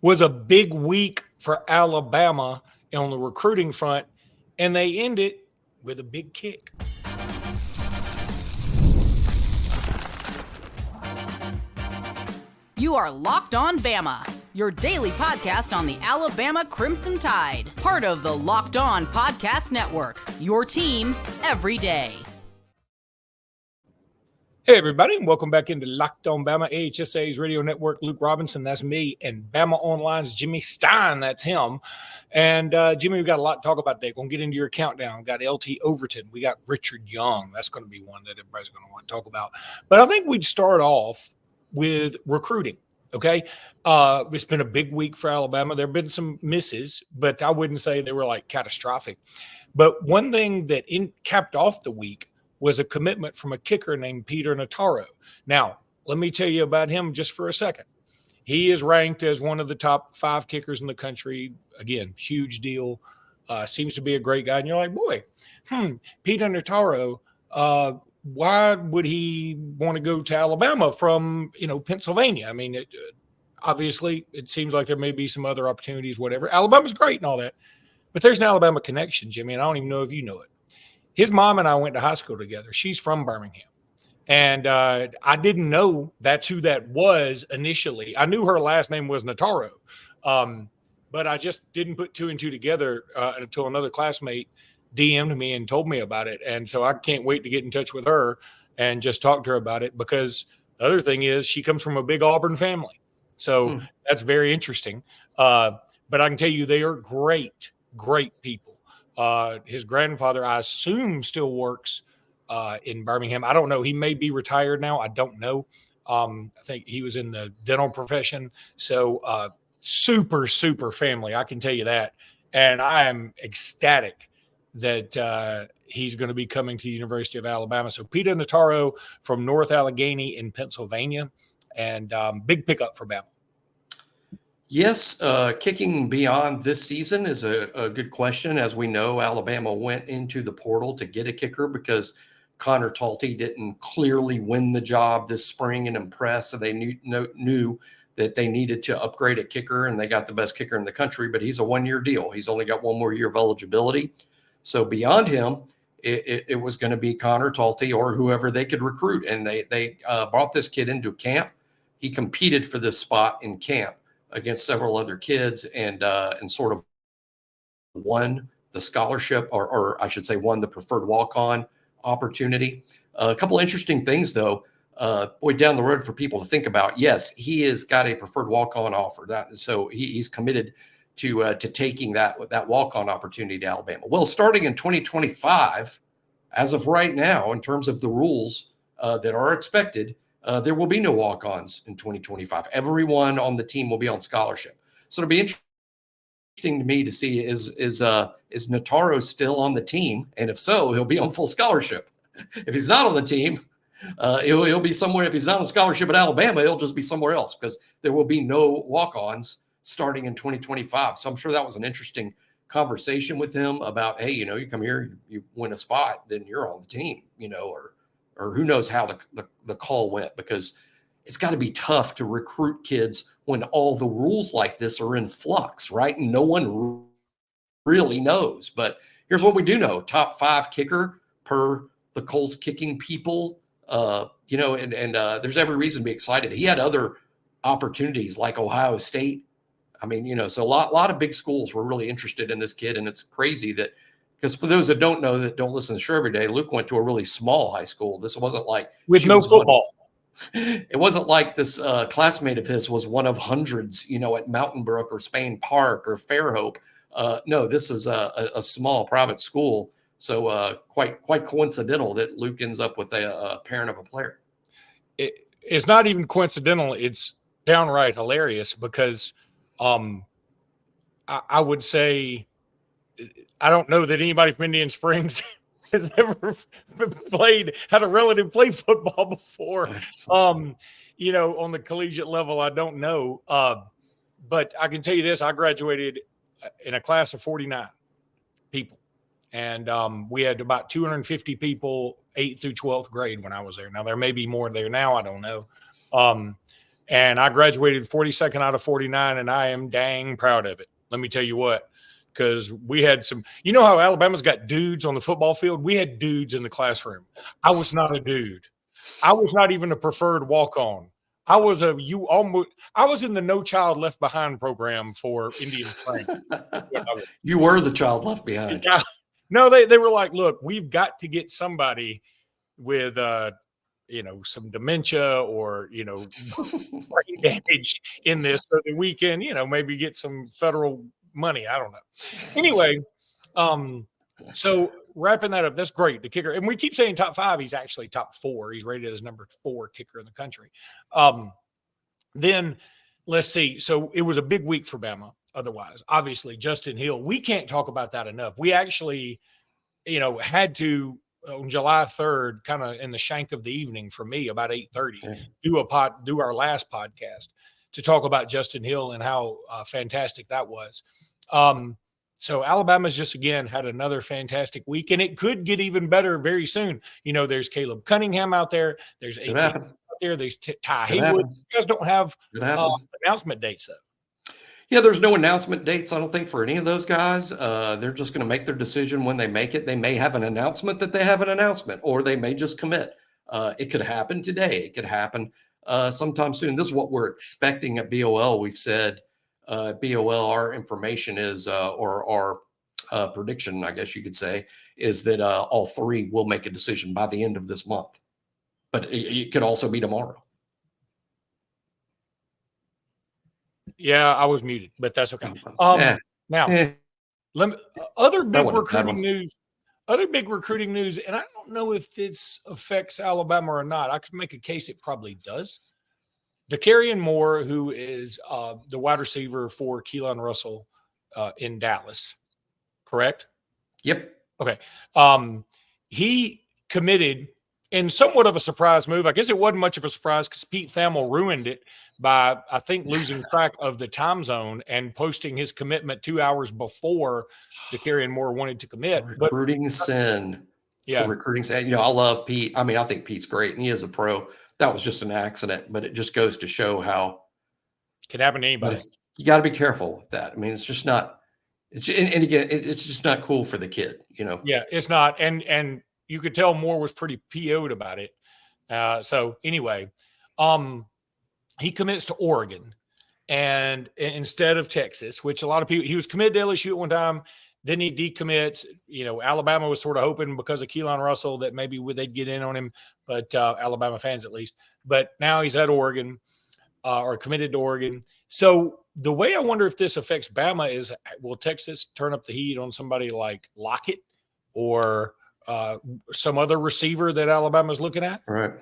was a big week for Alabama on the recruiting front, and they end it with a big kick. You are Locked On Bama, your daily podcast on the Alabama Crimson Tide, part of the Locked On Podcast Network, your team every day. Hey, everybody, and welcome back into Locked On Bama, AHSA's radio network. Luke Robinson, that's me, and Bama Online's Jimmy Stein, that's him. And Jimmy, we've got a lot to talk about today. We're going to get into your countdown. We've got LT Overton. We got Richard Young. That's going to be one that everybody's going to want to talk about. But I think we'd start off with recruiting, okay? It's been a big week for Alabama. There have been some misses, but I wouldn't say they were like catastrophic. But one thing that capped off the week was a commitment from a kicker named Peter Nataro. Now, let me tell you about him just for a second. He is ranked as one of the top 5 kickers in the country. Again, huge deal. Seems to be a great guy. And you're like, boy, Peter Nataro, why would he want to go to Alabama from, Pennsylvania? I mean, obviously, it seems like there may be some other opportunities, whatever. Alabama's great and all that. But there's an Alabama connection, Jimmy, and I don't even know if you know it. His mom and I went to high school together. She's from Birmingham. And I didn't know that's who that was initially. I knew her last name was Nataro, but I just didn't put 2 and 2 together until another classmate DM'd me and told me about it. And so I can't wait to get in touch with her and just talk to her about it, because the other thing is she comes from a big Auburn family. So that's very interesting. But I can tell you they are great, great people. His grandfather, I assume, still works in Birmingham. I don't know. He may be retired now. I don't know. I think he was in the dental profession. So super, super family. I can tell you that. And I am ecstatic that he's going to be coming to the University of Alabama. So Peter Nataro from North Allegheny in Pennsylvania, and big pickup for Bama. Yes, kicking beyond this season is a good question. As we know, Alabama went into the portal to get a kicker because Connor Talty didn't clearly win the job this spring and impress. So they knew that they needed to upgrade a kicker, and they got the best kicker in the country, but he's a 1-year deal. He's only got 1 more year of eligibility. So beyond him, it was going to be Connor Talty or whoever they could recruit. And they brought this kid into camp. He competed for this spot in camp against several other kids and sort of won the scholarship, or I should say won the preferred walk-on opportunity. A couple of interesting things, though, down the road for people to think about. Yes, he has got a preferred walk-on offer. So he's committed to taking that walk-on opportunity to Alabama. Well, starting in 2025, as of right now, in terms of the rules that are expected, there will be no walk-ons in 2025. Everyone on the team will be on scholarship. So it'll be interesting to me to see is Nataro still on the team, and if so, he'll be on full scholarship. If he's not on the team, he'll be somewhere. If he's not on scholarship at Alabama, he'll just be somewhere else, because there will be no walk-ons starting in 2025. So I'm sure that was an interesting conversation with him about, hey, you come here, you win a spot, then you're on the team, or who knows how the call went, because it's got to be tough to recruit kids when all the rules like this are in flux, right? And no one really knows. But here's what we do know. Top 5 kicker per the Colts kicking people, and there's every reason to be excited. He had other opportunities like Ohio State. I mean, so a lot of big schools were really interested in this kid. And it's crazy that, because for those that don't know, that don't listen to the show every day, Luke went to a really small high school. This wasn't like with no football. It wasn't like this classmate of his was one of hundreds, at Mountain Brook or Spain Park or Fairhope. No, this is a small private school. So quite coincidental that Luke ends up with a parent of a player. It's not even coincidental. It's downright hilarious, because I would say, I don't know that anybody from Indian Springs has ever had a relative play football before. On the collegiate level, I don't know. But I can tell you this, I graduated in a class of 49 people. And we had about 250 people, 8th through 12th grade when I was there. Now, there may be more there now. I don't know. And I graduated 42nd out of 49, and I am dang proud of it. Let me tell you what, because we had some, you know how Alabama's got dudes on the football field? We had dudes in the classroom. I was not a dude. I was not even a preferred walk-on. I was in the No Child Left Behind program for Indian Spring. You were the child left behind. Yeah. No, they were like, look, we've got to get somebody with some dementia or brain damage in this so that we can maybe get some federal money. I don't know. Anyway, so wrapping that up, that's great. The kicker, and we keep saying top 5. He's actually top 4. He's rated as number 4 kicker in the country. Then let's see. So it was a big week for Bama. Otherwise, obviously, Justin Hill. We can't talk about that enough. We actually, had to on July 3rd, kind of in the shank of the evening for me, about 8:30, do our last podcast to talk about Justin Hill and how fantastic that was. So Alabama's just, again, had another fantastic week, and it could get even better very soon. There's Caleb Cunningham out there. There's AJ out there. There's Ty Haywood. You guys don't have announcement dates, though. Yeah, there's no announcement dates, I don't think, for any of those guys. They're just going to make their decision when they make it. They may have an announcement that they have an announcement, or they may just commit. It could happen today. It could happen sometime soon. This is what we're expecting at BOL. We've said BOL, our information is, or our prediction, I guess you could say, is that all 3 will make a decision by the end of this month. But it could also be tomorrow. Yeah, I was muted, but that's okay. Now, other big recruiting news, and I don't know if this affects Alabama or not. I could make a case it probably does. Dakarrion Moore, who is the wide receiver for Keelan Russell in Dallas, correct? Yep. Okay. He committed in somewhat of a surprise move. I guess it wasn't much of a surprise because Pete Thamel ruined it by, I think, losing track of the time zone and posting his commitment 2 hours before Dakarrion Moore wanted to commit. Recruiting sin. Yeah. Recruiting sin. I love Pete. I mean, I think Pete's great, and he is a pro. That was just an accident, but it just goes to show how it can happen to anybody. You got to be careful with that. I mean, it's just not. And again, it's just not cool for the kid. Yeah, it's not. And you could tell Moore was pretty PO'd about it. So anyway, he commits to Oregon and instead of Texas, which a lot of people, he was committed to LSU at one time. Then he decommits. Alabama was sort of hoping because of Keelan Russell that maybe they'd get in on him, but Alabama fans at least. But now he's at Oregon or committed to Oregon. So the way I wonder if this affects Bama is, will Texas turn up the heat on somebody like Lockett or some other receiver that Alabama's looking at? Right.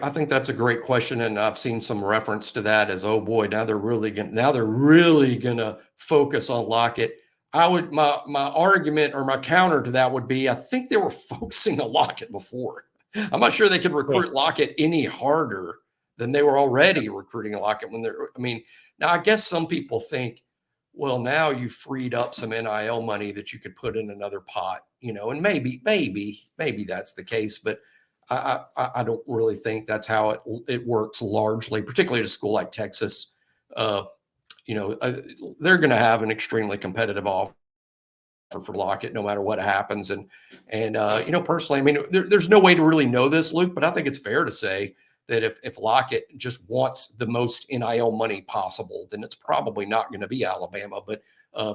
I think that's a great question, and I've seen some reference to that as, oh boy, now they're really gonna focus on Lockett. My argument or my counter to that would be, I think they were focusing on Lockett before. I'm not sure they could recruit Lockett any harder than they were already recruiting Lockett now I guess some people think, well, now you freed up some NIL money that you could put in another pot, and maybe that's the case, but I don't really think that's how it works largely, particularly at a school like Texas. They're going to have an extremely competitive offer for Lockett no matter what happens. And personally, there's no way to really know this, Luke, but I think it's fair to say that if Lockett just wants the most NIL money possible, then it's probably not going to be Alabama. But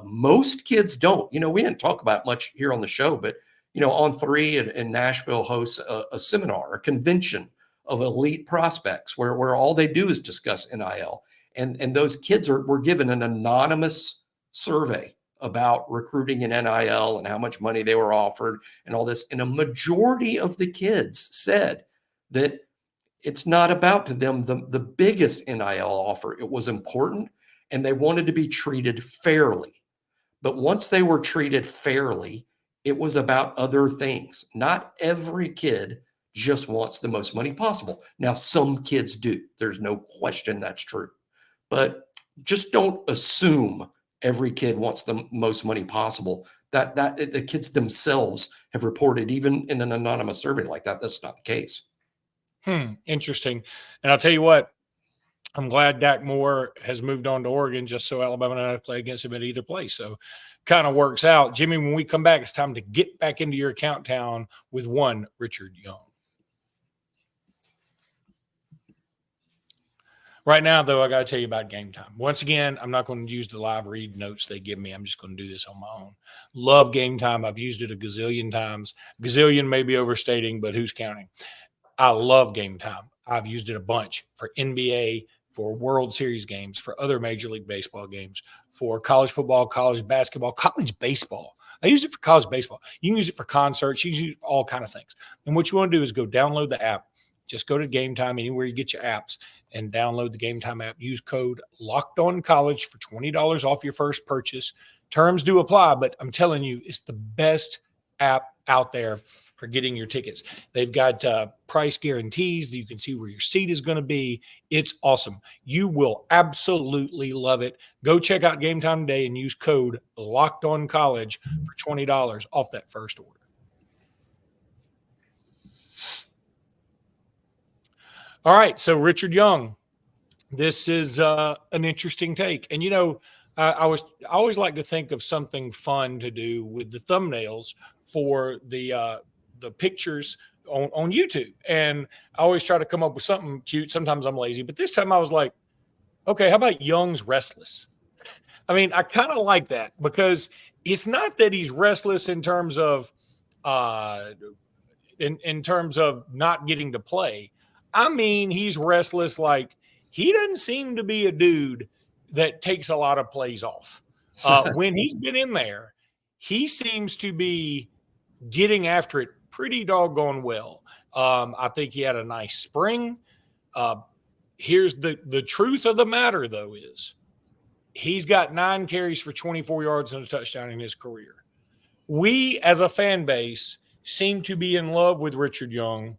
most kids don't. We didn't talk about much here on the show, but On3 in Nashville hosts a seminar, a convention of elite prospects where all they do is discuss NIL. And those kids were given an anonymous survey about recruiting in NIL and how much money they were offered and all this. And a majority of the kids said that it's not about to them the biggest NIL offer. It was important, and they wanted to be treated fairly. But once they were treated fairly, it was about other things. Not every kid just wants the most money possible. Now, some kids do. There's no question that's true. But just don't assume every kid wants the most money possible. That the kids themselves have reported, even in an anonymous survey like that, that's not the case. Interesting. And I'll tell you what, I'm glad Dak Moore has moved on to Oregon just so Alabama don't have to play against him at either place. So kind of works out. Jimmy, when we come back, it's time to get back into your countdown with one Richard Young. Right now, though, I got to tell you about Gametime. Once again, I'm not going to use the live read notes they give me. I'm just going to do this on my own. Love Gametime. I've used it a gazillion times. Gazillion may be overstating, but who's counting? I love Gametime. I've used it a bunch for NBA, for World Series games, for other Major League Baseball games, for college football, college basketball, college baseball. I use it for college baseball. You can use it for concerts. You can use it for all kind of things. And what you want to do is go download the app. Just go to Gametime, anywhere you get your apps, and download the Gametime app. Use code LOCKEDONCollege for $20 off your first purchase. Terms do apply, but I'm telling you, it's the best app out there for getting your tickets. They've got price guarantees. You can see where your seat is going to be. It's awesome. You will absolutely love it. Go check out Gametime today and use code LOCKEDONCollege for $20 off that first order. All right, so Richard Young, this is an interesting take. And, you know, I always like to think of something fun to do with the thumbnails for the pictures on YouTube. And I always try to come up with something cute. Sometimes I'm lazy, but this time I was like, okay, how about Young's restless? I mean, I kind of like that because it's not that he's restless in terms of in terms of not getting to play. I mean, he's restless. Like, he doesn't seem to be a dude that takes a lot of plays off. When he's been in there, he seems to be getting after it pretty doggone well. I think he had a nice spring. Here's the truth of the matter, though, is he's got 9 carries for 24 yards and a touchdown in his career. We, as a fan base, seem to be in love with Richard Young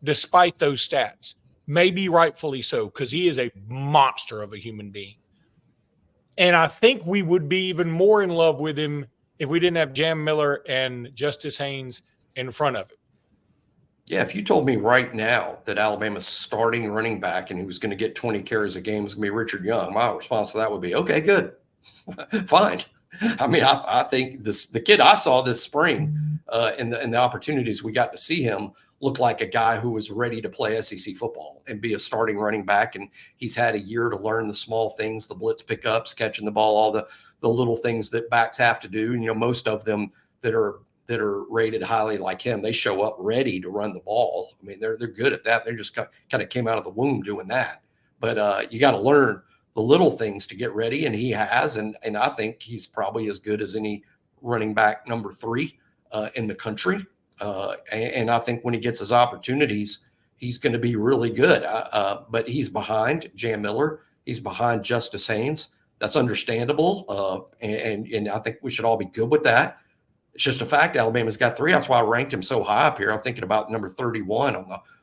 despite those stats. Maybe rightfully so, because he is a monster of a human being. And I think we would be even more in love with him if we didn't have Jam Miller and Justice Haynes in front of him. Yeah, if you told me right now that Alabama's starting running back and he was going to get 20 carries a game was going to be Richard Young, my response to that would be, okay, good. Fine. I mean, I think the kid I saw this spring and the opportunities we got to see him looked like a guy who was ready to play SEC football and be a starting running back. And he's had a year to learn the small things, the blitz pickups, catching the ball, all the little things that backs have to do. And, you know, most of them that are rated highly like him, they show up ready to run the ball. I mean, they're good at that. They just kind of came out of the womb doing that. But you got to learn the little things to get ready, and he has. And I think he's probably as good as any running back number 3 in the country. And I think when he gets his opportunities, he's going to be really good. But he's behind Jam Miller. He's behind Justice Haynes. That's understandable. And I think we should all be good with that. It's just a fact Alabama's got 3. That's why I ranked him so high up here. I'm thinking about number 31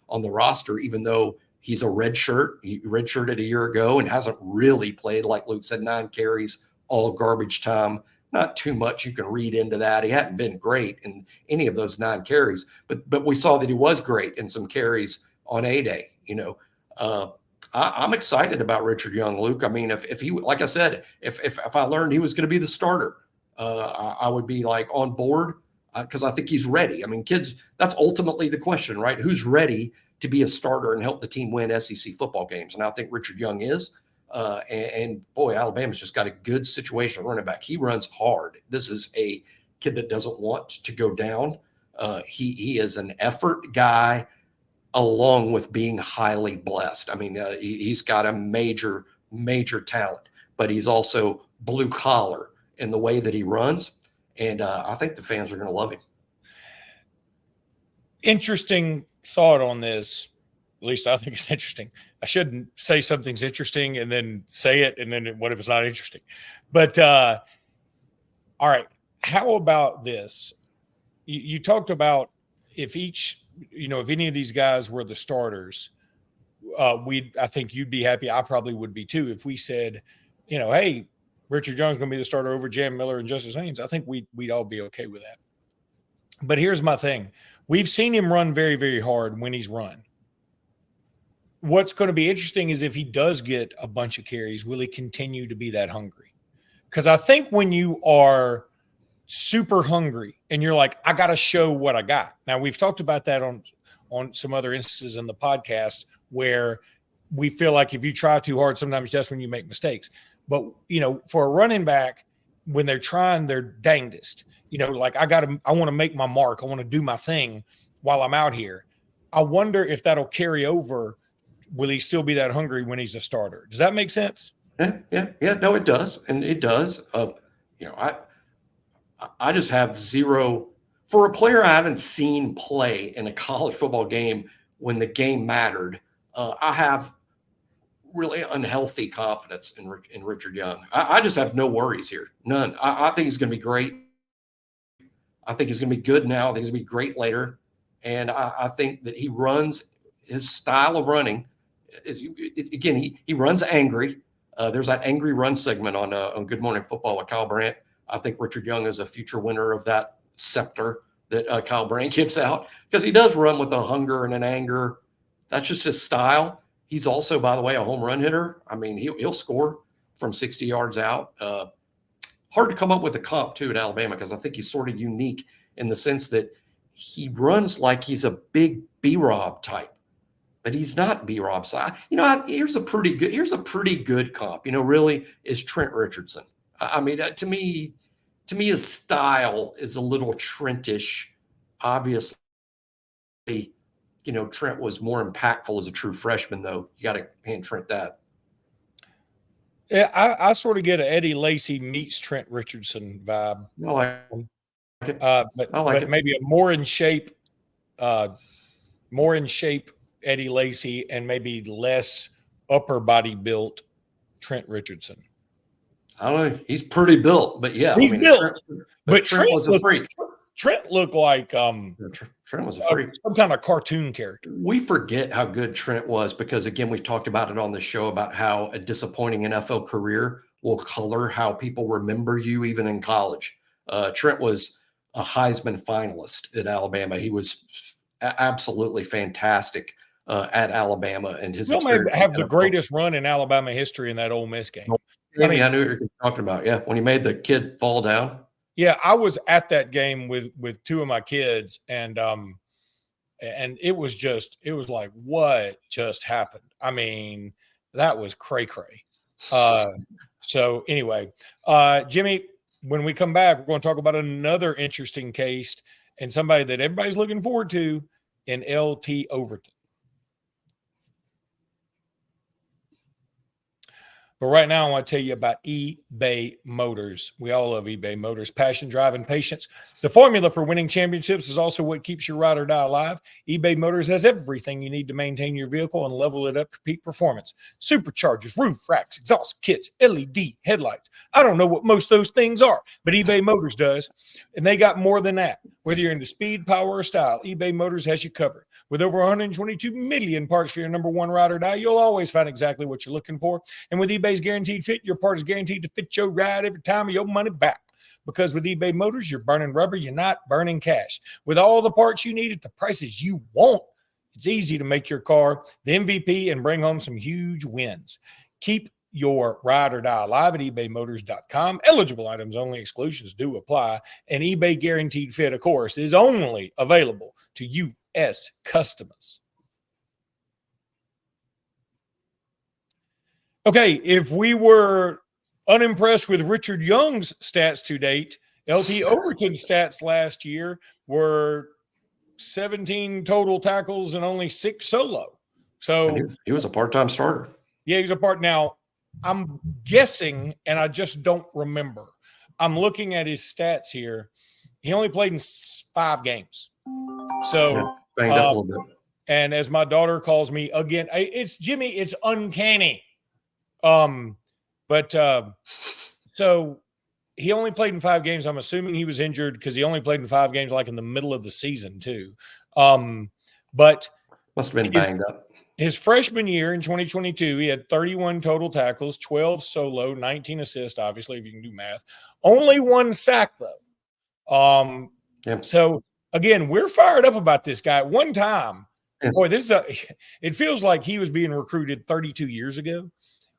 on the roster, even though he's a redshirt. He redshirted a year ago and hasn't really played, like Luke said, 9 carries, all garbage time. Not too much you can read into that. He hadn't been great in any of those 9 carries, but we saw that he was great in some carries on A-Day. You know, I'm excited about Richard Young, Luke. I mean, if he, like I said, if I learned he was going to be the starter, I would be like on board because I think he's ready. I mean, kids, that's ultimately the question, right? Who's ready to be a starter and help the team win SEC football games? And I think Richard Young is. And boy, Alabama's just got a good situation running back. He runs hard. This is a kid that doesn't want to go down. He is an effort guy along with being highly blessed. I mean, he's got a major talent, but he's also blue collar in the way that he runs. And I think the fans are going to love him. Interesting thought on this. At least I think it's interesting. I shouldn't say something's interesting and then say it, and then what if it's not interesting? But all right, how about this? You talked about if any of these guys were the starters, I think you'd be happy. I probably would be too if we said, you know, hey, Richard Young's going to be the starter over Jam Miller and Justice Haynes. I think we'd all be okay with that. But here's my thing: we've seen him run very, very hard when he's run. what's going to be interesting is if he does get a bunch of carries, will he continue to be that hungry? Because I think when you are super hungry and you're like, I got to show what I got. Now, we've talked about that on some other instances in the podcast where we feel like if you try too hard, sometimes that's when you make mistakes. But, for a running back, when they're trying their dangest, like I want to make my mark. I want to do my thing while I'm out here. I wonder if that'll carry over. Will he still be that hungry when he's a starter? Does that make sense? Yeah. No, it does. And it does. I just have zero for a player I haven't seen play in a college football game when the game mattered. I have really unhealthy confidence in Richard Young. I just have no worries here. None. I think he's going to be great. I think he's going to be good now. I think he's going to be great later. And I think that he runs his style of running he runs angry. There's that angry run segment on Good Morning Football with Kyle Brandt. I think Richard Young is a future winner of that scepter that Kyle Brandt gives out because he does run with a hunger and an anger. That's just his style. He's also, by the way, a home run hitter. I mean, he'll score from 60 yards out. Hard to come up with a comp, too, at Alabama because I think he's sort of unique in the sense that he runs like he's a big B-Rob type, but he's not B-Rob. So, here's a pretty good comp, really, is Trent Richardson. I mean, to me, his style is a little Trentish. Obviously, Trent was more impactful as a true freshman, though. You got to hand Trent that. Yeah, I sort of get an Eddie Lacy meets Trent Richardson vibe. I like it. But maybe a more in shape Eddie Lacy and maybe less upper body built Trent Richardson. I don't know. He's pretty built, but yeah. He's built. Trent was a freak. Trent looked like Trent was a freak. Some kind of cartoon character. We forget how good Trent was because, again, we've talked about it on the show about how a disappointing NFL career will color how people remember you even in college. Trent was a Heisman finalist at Alabama. He was absolutely fantastic at Alabama. And his may have the greatest run in Alabama history in that Ole Miss game. I knew what you're talking about. Yeah, when he made the kid fall down. Yeah, I was at that game with two of my kids, and it was like, what just happened? I mean, that was cray-cray. So anyway, Jimmy, when we come back, we're going to talk about another interesting case and somebody that everybody's looking forward to in LT Overton. But right now, I want to tell you about eBay Motors. We all love eBay Motors. Passion, drive, and patience. The formula for winning championships is also what keeps your ride or die alive. eBay Motors has everything you need to maintain your vehicle and level it up to peak performance. Superchargers, roof racks, exhaust kits, LED headlights. I don't know what most of those things are, but eBay Motors does. And they got more than that. Whether you're into speed, power, or style, eBay Motors has you covered. With over 122 million parts for your number one ride or die, you'll always find exactly what you're looking for. And with eBay's Guaranteed Fit, your part is guaranteed to fit your ride every time or your money back. Because with eBay Motors, you're burning rubber, you're not burning cash. With all the parts you need at the prices you want, it's easy to make your car the MVP and bring home some huge wins. Keep your ride or die alive at ebaymotors.com. Eligible items only, exclusions do apply. And eBay Guaranteed Fit, of course, is only available to U.S. customers. Okay, if we were unimpressed with Richard Young's stats to date, LT Overton's stats last year were 17 total tackles and only 6 solo. So he was a part-time starter. Yeah, he's a part. Now, I'm guessing, and I just don't remember. I'm looking at his stats here. He only played in 5 games. So banged up a little bit. And as my daughter calls me again, it's Jimmy, it's uncanny. So he only played in 5 games. I'm assuming he was injured because he only played in 5 games, like in the middle of the season too. But must have been banged up. His freshman year in 2022, he had 31 total tackles, 12 solo, 19 assists, obviously, if you can do math. Only 1 sack, though. So, again, we're fired up about this guy. At one time, boy, it feels like he was being recruited 32 years ago,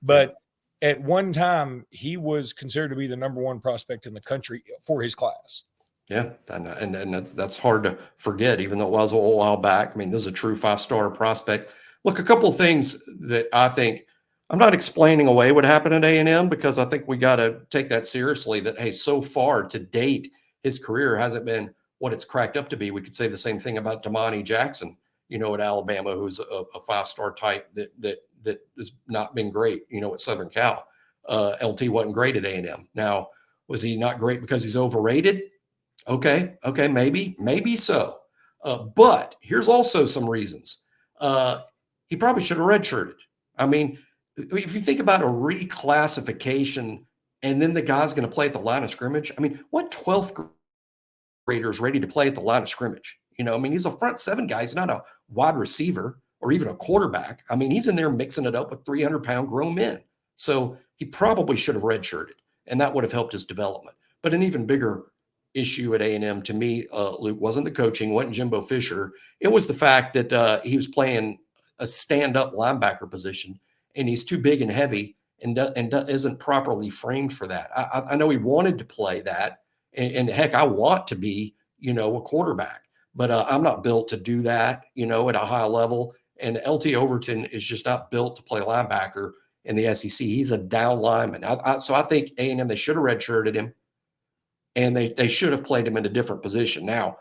but at one time he was considered to be the number one prospect in the country for his class. Yeah, and that's hard to forget, even though it was a while back. I mean, this is a true 5-star prospect. Look, a couple of things that I think, I'm not explaining away what happened at A&M, because I think we got to take that seriously, that, hey, so far to date, his career hasn't been what it's cracked up to be. We could say the same thing about Damani Jackson, at Alabama, who's a 5-star type that has not been great, at Southern Cal. LT wasn't great at A&M. Now, was he not great because he's overrated? Okay, maybe so. But here's also some reasons. He probably should have redshirted. I mean, if you think about a reclassification and then the guy's going to play at the line of scrimmage, I mean, what 12th grader is ready to play at the line of scrimmage? I mean, he's a front 7 guy. He's not a wide receiver or even a quarterback. I mean, he's in there mixing it up with 300-pound grown men. So he probably should have redshirted, and that would have helped his development. But an even bigger issue at A&M to me, Luke, wasn't the coaching, wasn't Jimbo Fisher. It was the fact that he was playing a stand-up linebacker position, and he's too big and heavy and isn't properly framed for that. I know he wanted to play that, and heck, I want to be, a quarterback, but I'm not built to do that, at a high level. And LT Overton is just not built to play linebacker in the SEC. He's a down lineman. So I think A&M, they should have redshirted him, and they should have played him in a different position. Now,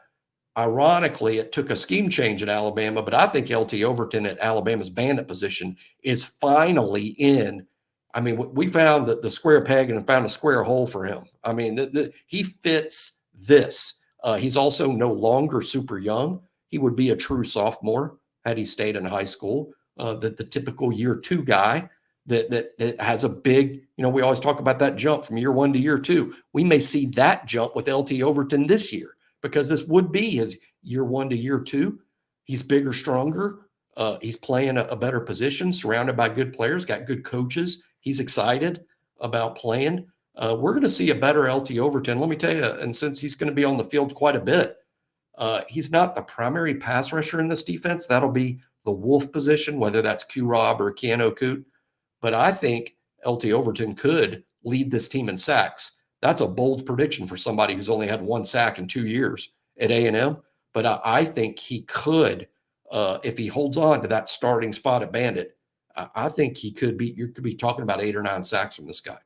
ironically, it took a scheme change at Alabama, but I think LT Overton at Alabama's bandit position is finally in. I mean, we found the square peg and found a square hole for him. I mean, he fits this. He's also no longer super young. He would be a true sophomore had he stayed in high school. The typical year 2 guy that has a big, we always talk about that jump from year 1 to year 2. We may see that jump with LT Overton this year, because this would be his year 1 to year 2. He's bigger, stronger. He's playing a better position, surrounded by good players, got good coaches. He's excited about playing. We're going to see a better LT Overton. Let me tell you, and since he's going to be on the field quite a bit, he's not the primary pass rusher in this defense. That'll be the wolf position, whether that's Q-Rob or Keanu Coot. But I think LT Overton could lead this team in sacks. That's a bold prediction for somebody who's only had 1 sack in 2 years at A&M. But I think he could, if he holds on to that starting spot at Bandit, I think he could be. You could be talking about 8 or 9 sacks from this guy.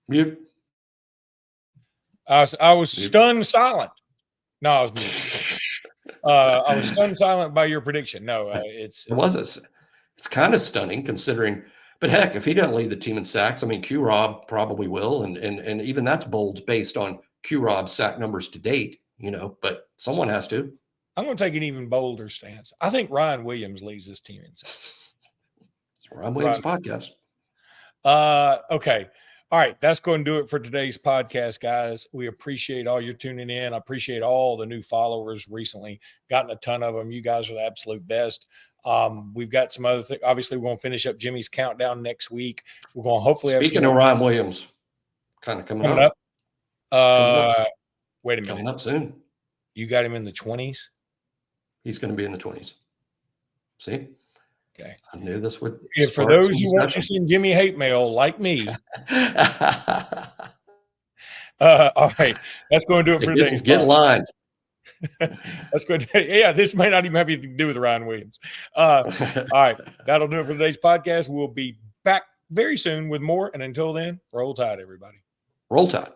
Mute. I was stunned silent. No, I was mute. I was stunned silent by your prediction. No, it's kind of stunning considering. But heck, if he doesn't lead the team in sacks, I mean, Q-Rob probably will, and even that's bold based on Q-Rob's sack numbers to date. But someone has to. I'm going to take an even bolder stance. I think Ryan Williams leads this team in sacks. It's Ryan Williams podcast. Okay. All right. That's going to do it for today's podcast, guys. We appreciate all you tuning in. I appreciate all the new followers recently. Gotten a ton of them. You guys are the absolute best. We've got some other things. Obviously, we're going to finish up Jimmy's countdown next week. We're going to hopefully Speaking of Ryan Williams, kind of coming up. Wait a minute. Coming up soon. You got him in the 20s? He's going to be in the 20s. See? Okay. I knew this would. For those who want to send Jimmy hate mail like me. All right. That's going to do it for today's Get in line. That's good. Yeah, this may not even have anything to do with Ryan Williams. All right. That'll do it for today's podcast. We'll be back very soon with more. And until then, roll tide, everybody. Roll tide.